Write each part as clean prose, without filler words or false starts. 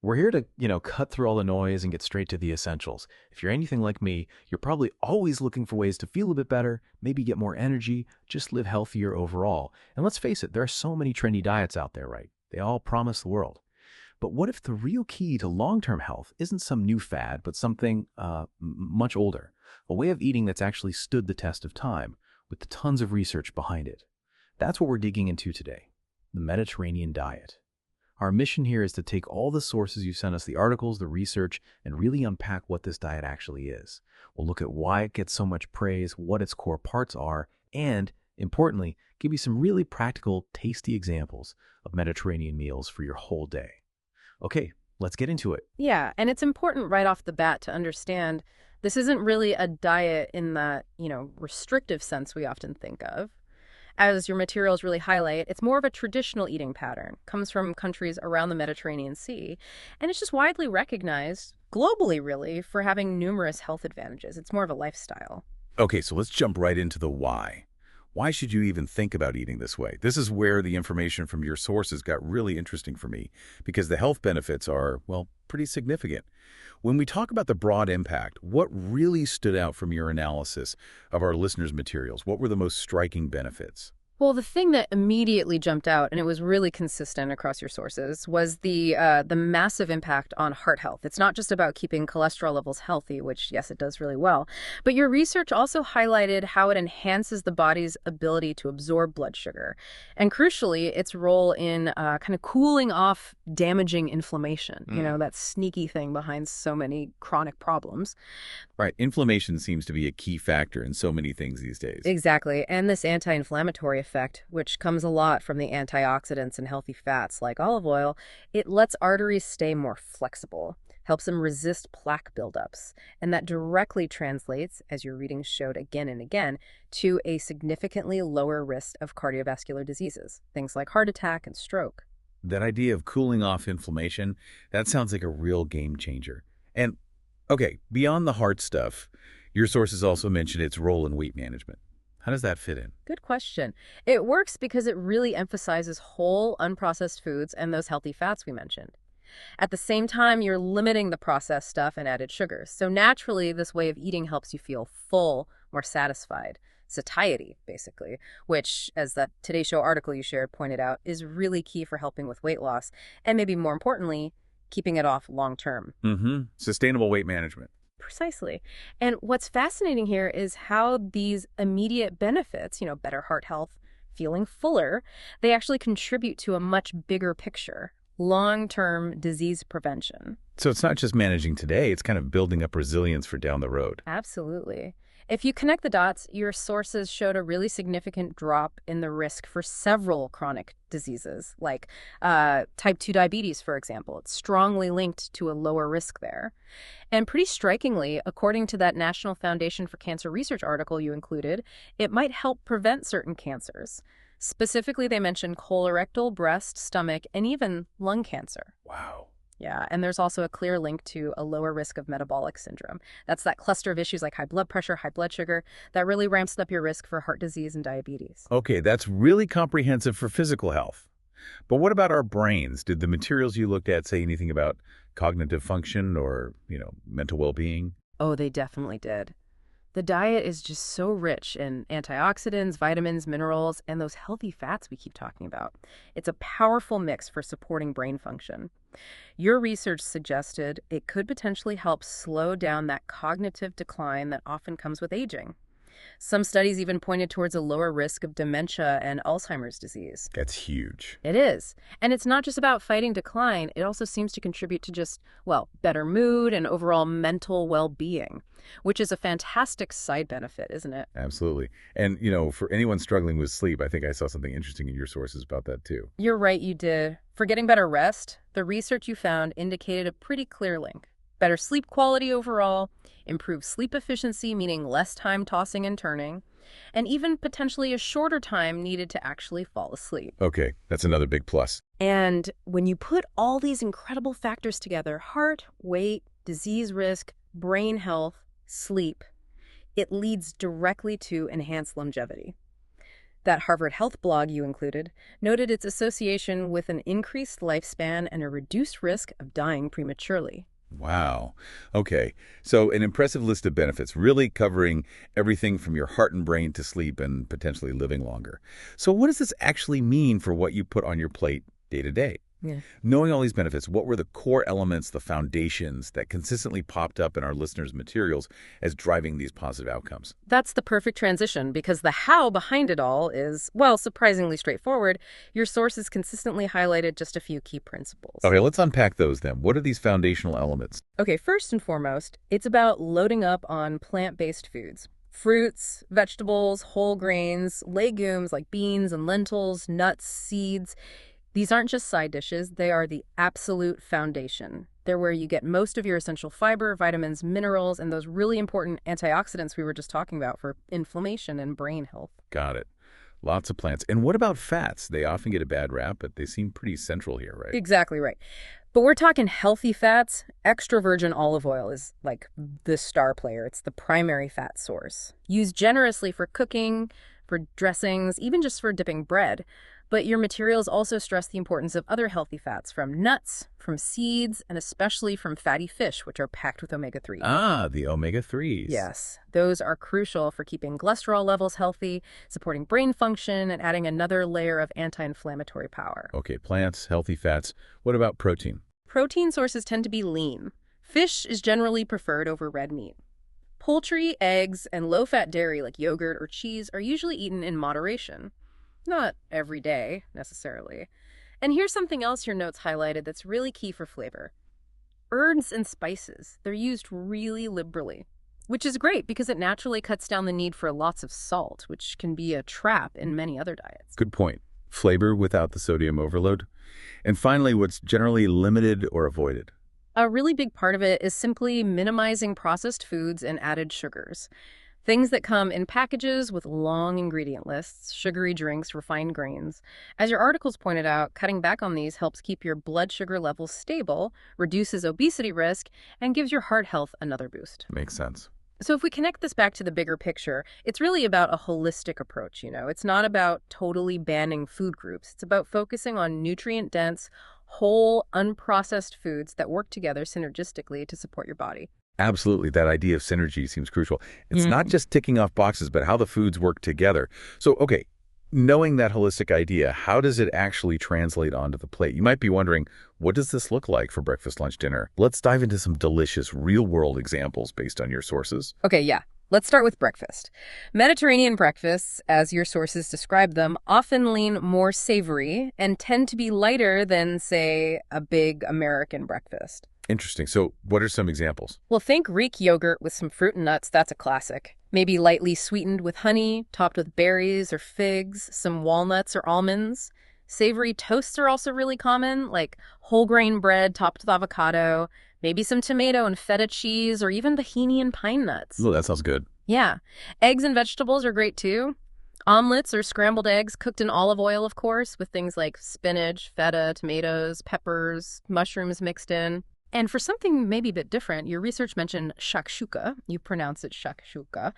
We're here to, cut through all the noise and get straight to the essentials. If you're anything like me, you're probably always looking for ways to feel a bit better, maybe get more energy, just live healthier overall. And let's face it, there are so many trendy diets out there, right? They all promise the world. But what if the real key to long-term health isn't some new fad, but something much older? A way of eating that's actually stood the test of time, with tons of research behind it. That's what we're digging into today, the Mediterranean diet. Our mission here is to take all the sources you sent us, the articles, the research, and really unpack what this diet actually is. We'll look at why it gets so much praise, what its core parts are, and, importantly, give you some really practical, tasty examples of Mediterranean meals for your whole day. Okay, let's get into it. Yeah, and it's important right off the bat to understand this isn't really a diet in that, restrictive sense we often think of. As your materials really highlight, it's more of a traditional eating pattern, comes from countries around the Mediterranean Sea, and it's just widely recognized, globally really, for having numerous health advantages. It's more of a lifestyle. Okay, so let's jump right into the why. Why should you even think about eating this way? This is where the information from your sources got really interesting for me, because the health benefits are, well, pretty significant. When we talk about the broad impact, what really stood out from your analysis of our listeners' materials? What were the most striking benefits? Well, the thing that immediately jumped out, and it was really consistent across your sources, was the massive impact on heart health. It's not just about keeping cholesterol levels healthy, which, yes, it does really well, but your research also highlighted how it enhances the body's ability to absorb blood sugar, and crucially, its role in kind of cooling off damaging inflammation, that sneaky thing behind so many chronic problems. Right, inflammation seems to be a key factor in so many things these days. Exactly. And this anti-inflammatory effect, which comes a lot from the antioxidants and healthy fats like olive oil, it lets arteries stay more flexible, helps them resist plaque buildups. And that directly translates, as your readings showed again and again, to a significantly lower risk of cardiovascular diseases, things like heart attack and stroke. That idea of cooling off inflammation, that sounds like a real game changer. And, okay, beyond the heart stuff, your sources also mentioned its role in weight management. How does that fit in? Good question. It works because it really emphasizes whole, unprocessed foods and those healthy fats we mentioned. At the same time, you're limiting the processed stuff and added sugars. So naturally, this way of eating helps you feel full, more satisfied. Satiety, basically, which, as that Today Show article you shared pointed out, is really key for helping with weight loss, and maybe more importantly, keeping it off long term. Sustainable weight management. Precisely. And what's fascinating here is how these immediate benefits, better heart health, feeling fuller, they actually contribute to a much bigger picture, long-term disease prevention. So it's not just managing today, it's kind of building up resilience for down the road. Absolutely. If you connect the dots, your sources showed a really significant drop in the risk for several chronic diseases, like type 2 diabetes, for example. It's strongly linked to a lower risk there. And pretty strikingly, according to that National Foundation for Cancer Research article you included, it might help prevent certain cancers. Specifically, they mentioned colorectal, breast, stomach, and even lung cancer. Wow. Yeah, and there's also a clear link to a lower risk of metabolic syndrome. That's that cluster of issues like high blood pressure, high blood sugar, that really ramps up your risk for heart disease and diabetes. Okay, that's really comprehensive for physical health. But what about our brains? Did the materials you looked at say anything about cognitive function or, mental well-being? Oh, they definitely did. The diet is just so rich in antioxidants, vitamins, minerals, and those healthy fats we keep talking about. It's a powerful mix for supporting brain function. Your research suggested it could potentially help slow down that cognitive decline that often comes with aging. Some studies even pointed towards a lower risk of dementia and Alzheimer's disease. That's huge. It is. And it's not just about fighting decline. It also seems to contribute to just, better mood and overall mental well-being, which is a fantastic side benefit, isn't it? Absolutely. And, for anyone struggling with sleep, I think I saw something interesting in your sources about that too. You're right, you did. For getting better rest, the research you found indicated a pretty clear link. Better sleep quality overall, improved sleep efficiency, meaning less time tossing and turning, and even potentially a shorter time needed to actually fall asleep. Okay, that's another big plus. And when you put all these incredible factors together, heart, weight, disease risk, brain health, sleep, it leads directly to enhanced longevity. That Harvard Health blog you included noted its association with an increased lifespan and a reduced risk of dying prematurely. Wow. Okay. So an impressive list of benefits, really covering everything from your heart and brain to sleep and potentially living longer. So what does this actually mean for what you put on your plate day to day? Yeah. Knowing all these benefits, what were the core elements, the foundations that consistently popped up in our listeners' materials as driving these positive outcomes? That's the perfect transition because the how behind it all is, well, surprisingly straightforward. Your sources consistently highlighted just a few key principles. Okay, let's unpack those then. What are these foundational elements? Okay, first and foremost, it's about loading up on plant-based foods. Fruits, vegetables, whole grains, legumes like beans and lentils, nuts, seeds. These aren't just side dishes, they are the absolute foundation. They're where you get most of your essential fiber, vitamins, minerals, and those really important antioxidants we were just talking about for inflammation and brain health. Got it. Lots of plants. And what about fats? They often get a bad rap, but they seem pretty central here, right? Exactly right. But we're talking healthy fats. Extra virgin olive oil is like the star player. It's the primary fat source. Used generously for cooking, for dressings, even just for dipping bread. But your materials also stress the importance of other healthy fats from nuts, from seeds, and especially from fatty fish, which are packed with omega-3. Ah, the omega-3s. Yes, those are crucial for keeping cholesterol levels healthy, supporting brain function, and adding another layer of anti-inflammatory power. Okay, plants, healthy fats. What about protein? Protein sources tend to be lean. Fish is generally preferred over red meat. Poultry, eggs, and low-fat dairy like yogurt or cheese are usually eaten in moderation. Not every day, necessarily. And here's something else your notes highlighted that's really key for flavor. Herbs and spices. They're used really liberally, which is great because it naturally cuts down the need for lots of salt, which can be a trap in many other diets. Good point. Flavor without the sodium overload. And finally, what's generally limited or avoided? A really big part of it is simply minimizing processed foods and added sugars. Things that come in packages with long ingredient lists, sugary drinks, refined grains. As your articles pointed out, cutting back on these helps keep your blood sugar levels stable, reduces obesity risk, and gives your heart health another boost. Makes sense. So if we connect this back to the bigger picture, it's really about a holistic approach, It's not about totally banning food groups. It's about focusing on nutrient-dense, whole, unprocessed foods that work together synergistically to support your body. Absolutely. That idea of synergy seems crucial. It's not just ticking off boxes, but how the foods work together. So, okay, knowing that holistic idea, how does it actually translate onto the plate? You might be wondering, what does this look like for breakfast, lunch, dinner? Let's dive into some delicious real-world examples based on your sources. Okay, yeah. Let's start with breakfast. Mediterranean breakfasts, as your sources describe them, often lean more savory and tend to be lighter than, say, a big American breakfast. Interesting. So what are some examples? Well, think Greek yogurt with some fruit and nuts. That's a classic. Maybe lightly sweetened with honey, topped with berries or figs, some walnuts or almonds. Savory toasts are also really common, like whole grain bread topped with avocado, maybe some tomato and feta cheese, or even tahini and pine nuts. Oh, that sounds good. Yeah. Eggs and vegetables are great too. Omelets or scrambled eggs cooked in olive oil, of course, with things like spinach, feta, tomatoes, peppers, mushrooms mixed in. And for something maybe a bit different, your research mentioned shakshuka. You pronounce it shakshuka.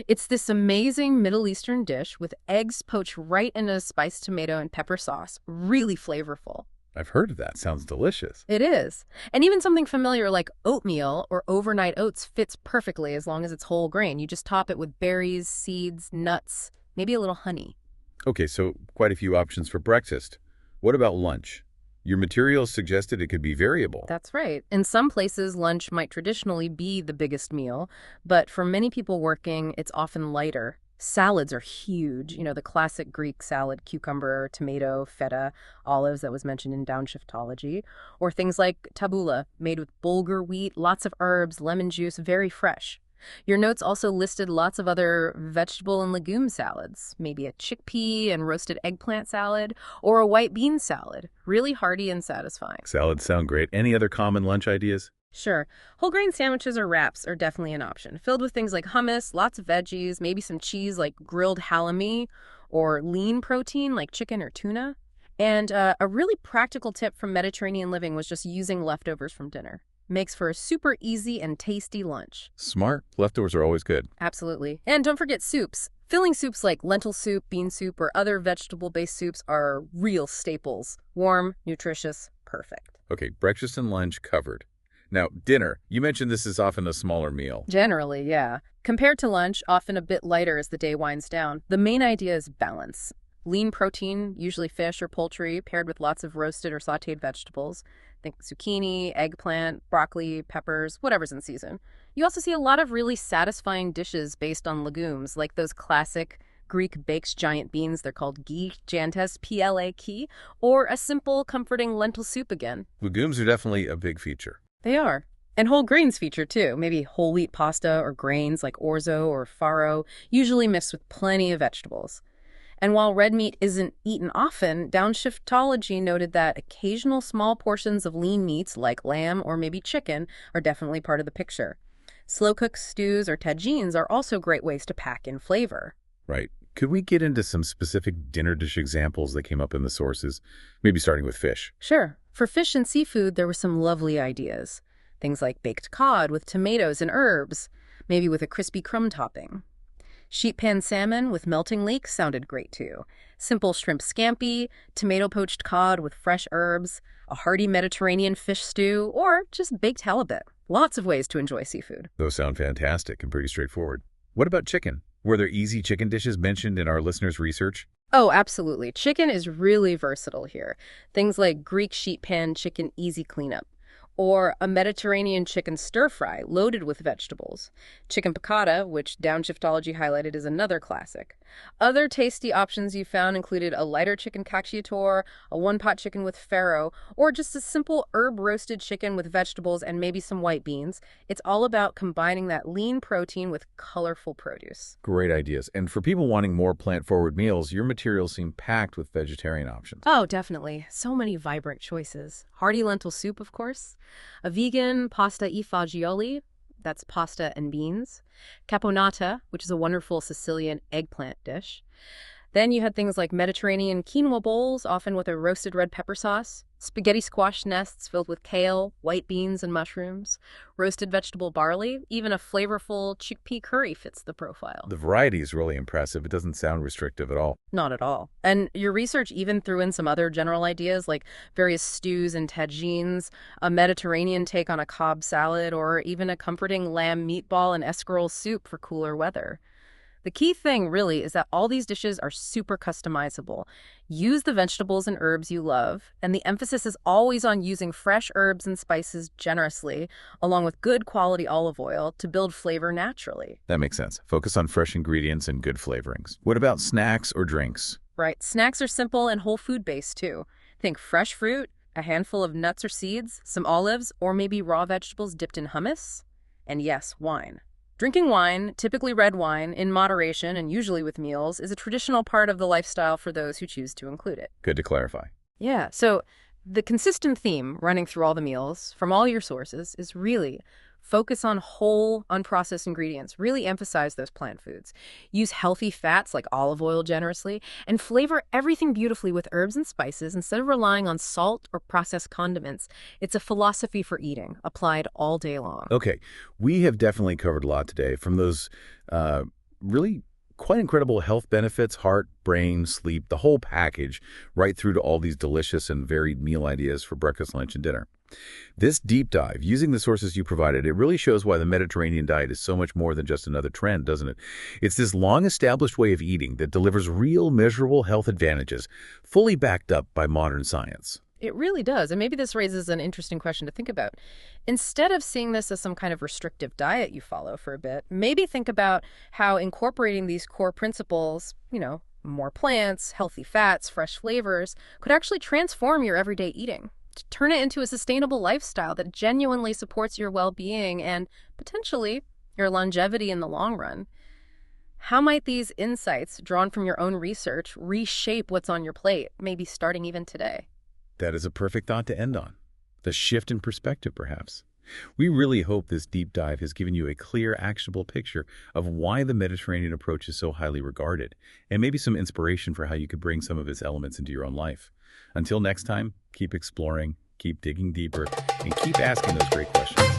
It's this amazing Middle Eastern dish with eggs poached right in a spiced tomato and pepper sauce. Really flavorful. I've heard of that. Sounds delicious. It is. And even something familiar like oatmeal or overnight oats fits perfectly as long as it's whole grain. You just top it with berries, seeds, nuts, maybe a little honey. Okay, so quite a few options for breakfast. What about lunch? Your materials suggested it could be variable. That's right. In some places, lunch might traditionally be the biggest meal, but for many people working, it's often lighter. Salads are huge. The classic Greek salad, cucumber, tomato, feta, olives that was mentioned in downshiftology, or things like tabbouleh, made with bulgur wheat, lots of herbs, lemon juice, very fresh. Your notes also listed lots of other vegetable and legume salads, maybe a chickpea and roasted eggplant salad, or a white bean salad. Really hearty and satisfying. Salads sound great. Any other common lunch ideas? Sure. Whole grain sandwiches or wraps are definitely an option, filled with things like hummus, lots of veggies, maybe some cheese like grilled halloumi, or lean protein like chicken or tuna. And a really practical tip from Mediterranean living was just using leftovers from dinner. Makes for a super easy and tasty lunch. Smart. Leftovers are always good. Absolutely. And don't forget soups. Filling soups like lentil soup, bean soup, or other vegetable-based soups are real staples. Warm, nutritious, perfect. Okay, breakfast and lunch covered. Now, dinner. You mentioned this is often a smaller meal. Generally, yeah. Compared to lunch, often a bit lighter as the day winds down. The main idea is balance. Lean protein, usually fish or poultry, paired with lots of roasted or sautéed vegetables. Think zucchini, eggplant, broccoli, peppers, whatever's in season. You also see a lot of really satisfying dishes based on legumes, like those classic Greek baked giant beans. They're called gi giantes, P-L-A-K, or a simple, comforting lentil soup again. Legumes are definitely a big feature. They are. And whole grains feature too, maybe whole wheat pasta or grains like orzo or farro, usually mixed with plenty of vegetables. And while red meat isn't eaten often, downshiftology noted that occasional small portions of lean meats like lamb or maybe chicken are definitely part of the picture. Slow-cooked stews or tagines are also great ways to pack in flavor. Right. Could we get into some specific dinner dish examples that came up in the sources, maybe starting with fish? Sure. For fish and seafood, there were some lovely ideas. Things like baked cod with tomatoes and herbs, maybe with a crispy crumb topping. Sheet pan salmon with melting leeks sounded great too. Simple shrimp scampi, tomato poached cod with fresh herbs, a hearty Mediterranean fish stew, or just baked halibut. Lots of ways to enjoy seafood. Those sound fantastic and pretty straightforward. What about chicken? Were there easy chicken dishes mentioned in our listeners' research? Oh, absolutely. Chicken is really versatile here. Things like Greek sheet pan chicken easy cleanup, or a Mediterranean chicken stir-fry loaded with vegetables. Chicken piccata, which Downshiftology highlighted, is another classic. Other tasty options you found included a lighter chicken cacciatore, a one-pot chicken with farro, or just a simple herb-roasted chicken with vegetables and maybe some white beans. It's all about combining that lean protein with colorful produce. Great ideas. And for people wanting more plant-forward meals, your materials seem packed with vegetarian options. Oh, definitely. So many vibrant choices. Hearty lentil soup, of course. A vegan pasta e fagioli, that's pasta and beans. Caponata, which is a wonderful Sicilian eggplant dish. Then you had things like Mediterranean quinoa bowls, often with a roasted red pepper sauce. Spaghetti squash nests filled with kale, white beans, and mushrooms. Roasted vegetable barley. Even a flavorful chickpea curry fits the profile. The variety is really impressive. It doesn't sound restrictive at all. Not at all. And your research even threw in some other general ideas like various stews and tagines, a Mediterranean take on a Cobb salad, or even a comforting lamb meatball and escarole soup for cooler weather. The key thing, really, is that all these dishes are super customizable. Use the vegetables and herbs you love, and the emphasis is always on using fresh herbs and spices generously, along with good quality olive oil to build flavor naturally. That makes sense. Focus on fresh ingredients and good flavorings. What about snacks or drinks? Right. Snacks are simple and whole food based, too. Think fresh fruit, a handful of nuts or seeds, some olives, or maybe raw vegetables dipped in hummus. And yes, wine. Drinking wine, typically red wine, in moderation and usually with meals, is a traditional part of the lifestyle for those who choose to include it. Good to clarify. Yeah, so the consistent theme running through all the meals from all your sources is really focus on whole, unprocessed ingredients. Really emphasize those plant foods. Use healthy fats like olive oil generously, and flavor everything beautifully with herbs and spices instead of relying on salt or processed condiments. It's a philosophy for eating, applied all day long. Okay, we have definitely covered a lot today, from those really quite incredible health benefits, heart, brain, sleep, the whole package, right through to all these delicious and varied meal ideas for breakfast, lunch, and dinner. This deep dive, using the sources you provided, it really shows why the Mediterranean diet is so much more than just another trend, doesn't it? It's this long-established way of eating that delivers real, measurable health advantages, fully backed up by modern science. It really does. And maybe this raises an interesting question to think about. Instead of seeing this as some kind of restrictive diet you follow for a bit, maybe think about how incorporating these core principles, more plants, healthy fats, fresh flavors, could actually transform your everyday eating. To turn it into a sustainable lifestyle that genuinely supports your well-being and potentially your longevity in the long run. How might these insights, drawn from your own research, reshape what's on your plate, maybe starting even today? That is a perfect thought to end on. The shift in perspective, perhaps. We really hope this deep dive has given you a clear, actionable picture of why the Mediterranean approach is so highly regarded, and maybe some inspiration for how you could bring some of its elements into your own life. Until next time, keep exploring, keep digging deeper, and keep asking those great questions.